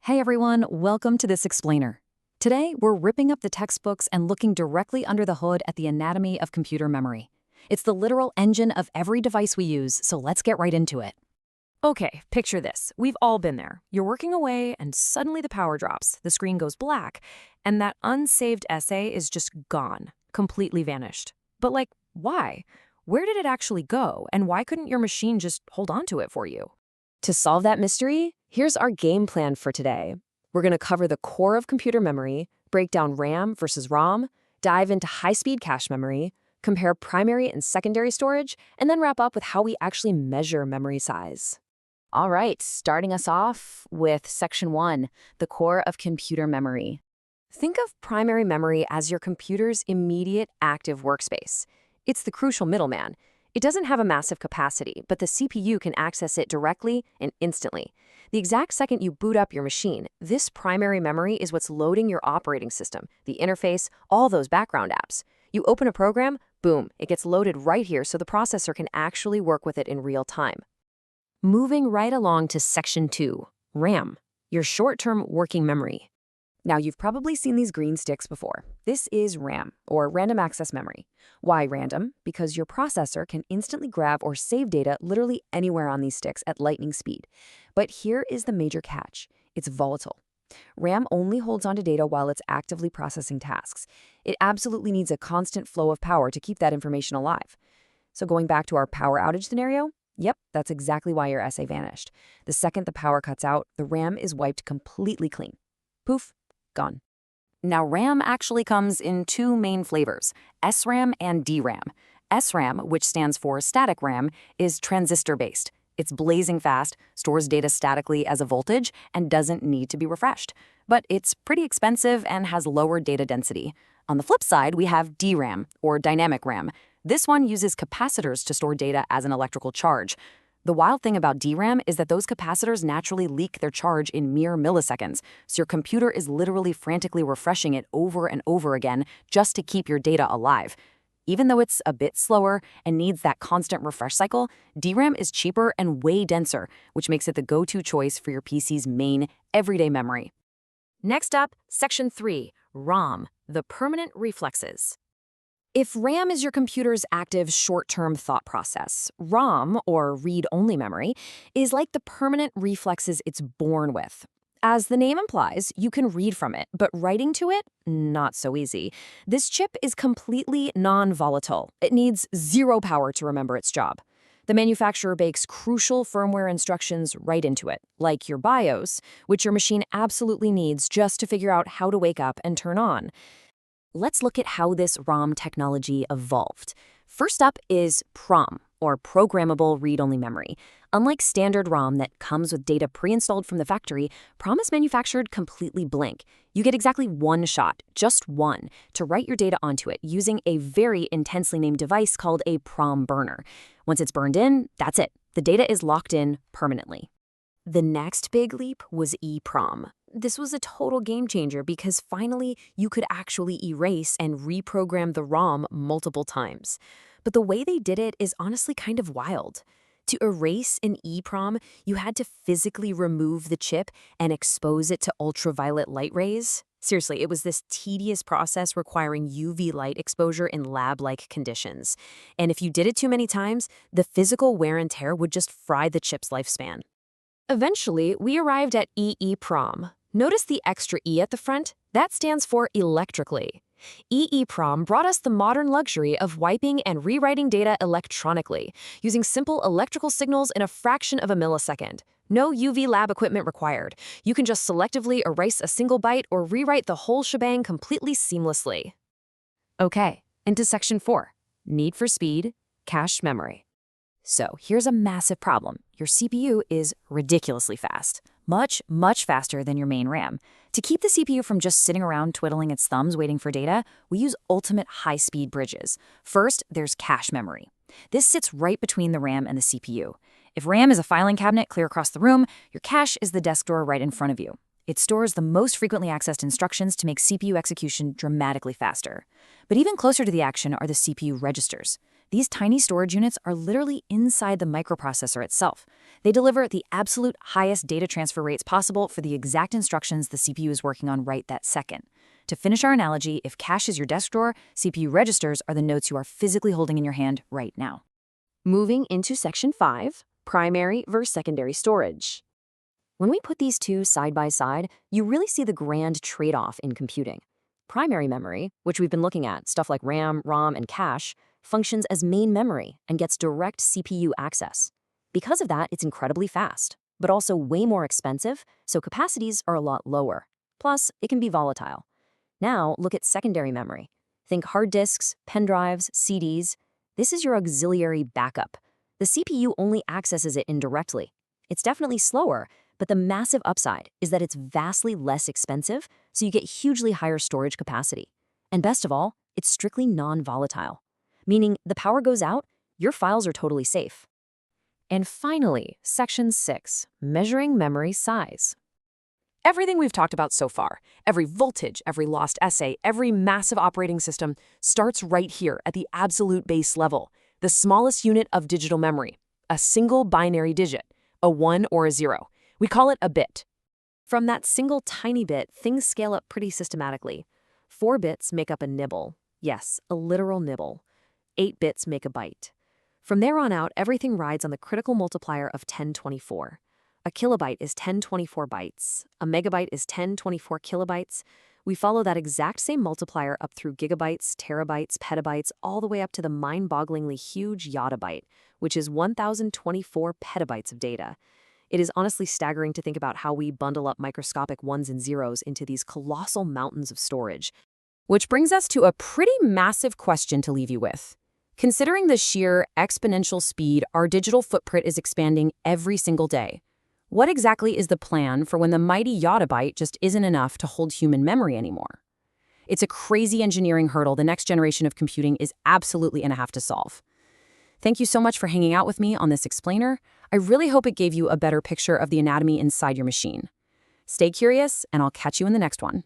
Hey everyone, welcome to this explainer. Today, we're ripping up the textbooks and looking directly under the hood at the anatomy of computer memory. It's the literal engine of every device we use, so let's get right into it. Okay, picture this. We've all been there. You're working away and suddenly the power drops, the screen goes black, and that unsaved essay is just gone, completely vanished. But why? Where did it actually go, and why couldn't your machine just hold on to it for you? To solve that mystery, here's our game plan for today. We're going to cover the core of computer memory, break down RAM versus ROM, dive into high-speed cache memory, compare primary and secondary storage, and then wrap up with how we actually measure memory size. All right, starting us off with Section 1, the core of computer memory. Think of primary memory as your computer's immediate active workspace. It's the crucial middleman. It doesn't have a massive capacity, but the CPU can access it directly and instantly. The exact second you boot up your machine, this primary memory is what's loading your operating system, the interface, all those background apps. You open a program, boom, it gets loaded right here so the processor can actually work with it in real time. Moving right along to Section 2, RAM, your short-term working memory. Now, you've probably seen these green sticks before. This is RAM, or random access memory. Why random? Because your processor can instantly grab or save data literally anywhere on these sticks at lightning speed. But here is the major catch. It's volatile. RAM only holds onto data while it's actively processing tasks. It absolutely needs a constant flow of power to keep that information alive. So going back to our power outage scenario, yep, that's exactly why your essay vanished. The second the power cuts out, the RAM is wiped completely clean. Poof. Gone. Now, RAM actually comes in two main flavors, SRAM and DRAM. SRAM, which stands for static RAM, is transistor-based. It's blazing fast, stores data statically as a voltage, and doesn't need to be refreshed. But it's pretty expensive and has lower data density. On the flip side, we have DRAM, or dynamic RAM. This one uses capacitors to store data as an electrical charge. The wild thing about DRAM is that those capacitors naturally leak their charge in mere milliseconds, so your computer is literally frantically refreshing it over and over again just to keep your data alive. Even though it's a bit slower and needs that constant refresh cycle, DRAM is cheaper and way denser, which makes it the go-to choice for your PC's main, everyday memory. Next up, Section 3, ROM, the permanent reflexes. If RAM is your computer's active short-term thought process, ROM, or read-only memory, is like the permanent reflexes it's born with. As the name implies, you can read from it, but writing to it, not so easy. This chip is completely non-volatile. It needs zero power to remember its job. The manufacturer bakes crucial firmware instructions right into it, like your BIOS, which your machine absolutely needs just to figure out how to wake up and turn on. Let's look at how this ROM technology evolved. First up is PROM, or Programmable Read-Only Memory. Unlike standard ROM that comes with data pre-installed from the factory, PROM is manufactured completely blank. You get exactly one shot, just one, to write your data onto it using a very intensely named device called a PROM burner. Once it's burned in, that's it. The data is locked in permanently. The next big leap was EEPROM. This was a total game changer because finally you could actually erase and reprogram the ROM multiple times. But the way they did it is honestly kind of wild. To erase an EEPROM, you had to physically remove the chip and expose it to ultraviolet light rays. Seriously, it was this tedious process requiring UV light exposure in lab-like conditions. And if you did it too many times, the physical wear and tear would just fry the chip's lifespan. Eventually, we arrived at EEPROM. Notice the extra E at the front? That stands for electrically. EEPROM brought us the modern luxury of wiping and rewriting data electronically, using simple electrical signals in a fraction of a millisecond. No UV lab equipment required. You can just selectively erase a single byte or rewrite the whole shebang completely seamlessly. Okay, into Section 4, Need for Speed, Cache Memory. So here's a massive problem. Your CPU is ridiculously fast. Much, much faster than your main RAM. To keep the CPU from just sitting around twiddling its thumbs waiting for data, we use ultimate high-speed bridges. First, there's cache memory. This sits right between the RAM and the CPU. If RAM is a filing cabinet clear across the room, your cache is the desk drawer right in front of you. It stores the most frequently accessed instructions to make CPU execution dramatically faster. But even closer to the action are the CPU registers. These tiny storage units are literally inside the microprocessor itself. They deliver the absolute highest data transfer rates possible for the exact instructions the CPU is working on right that second. To finish our analogy, if cache is your desk drawer, CPU registers are the notes you are physically holding in your hand right now. Moving into Section 5, primary versus secondary storage. When we put these two side by side, you really see the grand trade-off in computing. Primary memory, which we've been looking at, stuff like RAM, ROM, and cache, functions as main memory and gets direct CPU access. Because of that, it's incredibly fast, but also way more expensive, so capacities are a lot lower. Plus, it can be volatile. Now, look at secondary memory. Think hard disks, pen drives, CDs. This is your auxiliary backup. The CPU only accesses it indirectly. It's definitely slower, but the massive upside is that it's vastly less expensive, so you get hugely higher storage capacity. And best of all, it's strictly non-volatile, meaning the power goes out, your files are totally safe. And finally, Section 6, measuring memory size. Everything we've talked about so far, every voltage, every lost essay, every massive operating system, starts right here at the absolute base level, the smallest unit of digital memory, a single binary digit, a 1 or a 0. We call it a bit. From that single tiny bit, things scale up pretty systematically. 4 bits make up a nibble. Yes, a literal nibble. 8 bits make a byte. From there on out, everything rides on the critical multiplier of 1024. A kilobyte is 1024 bytes. A megabyte is 1024 kilobytes. We follow that exact same multiplier up through gigabytes, terabytes, petabytes, all the way up to the mind-bogglingly huge yottabyte, which is 1024 petabytes of data. It is honestly staggering to think about how we bundle up microscopic ones and zeros into these colossal mountains of storage. Which brings us to a pretty massive question to leave you with. Considering the sheer exponential speed our digital footprint is expanding every single day, what exactly is the plan for when the mighty yottabyte just isn't enough to hold human memory anymore? It's a crazy engineering hurdle the next generation of computing is absolutely going to have to solve. Thank you so much for hanging out with me on this explainer. I really hope it gave you a better picture of the anatomy inside your machine. Stay curious, and I'll catch you in the next one.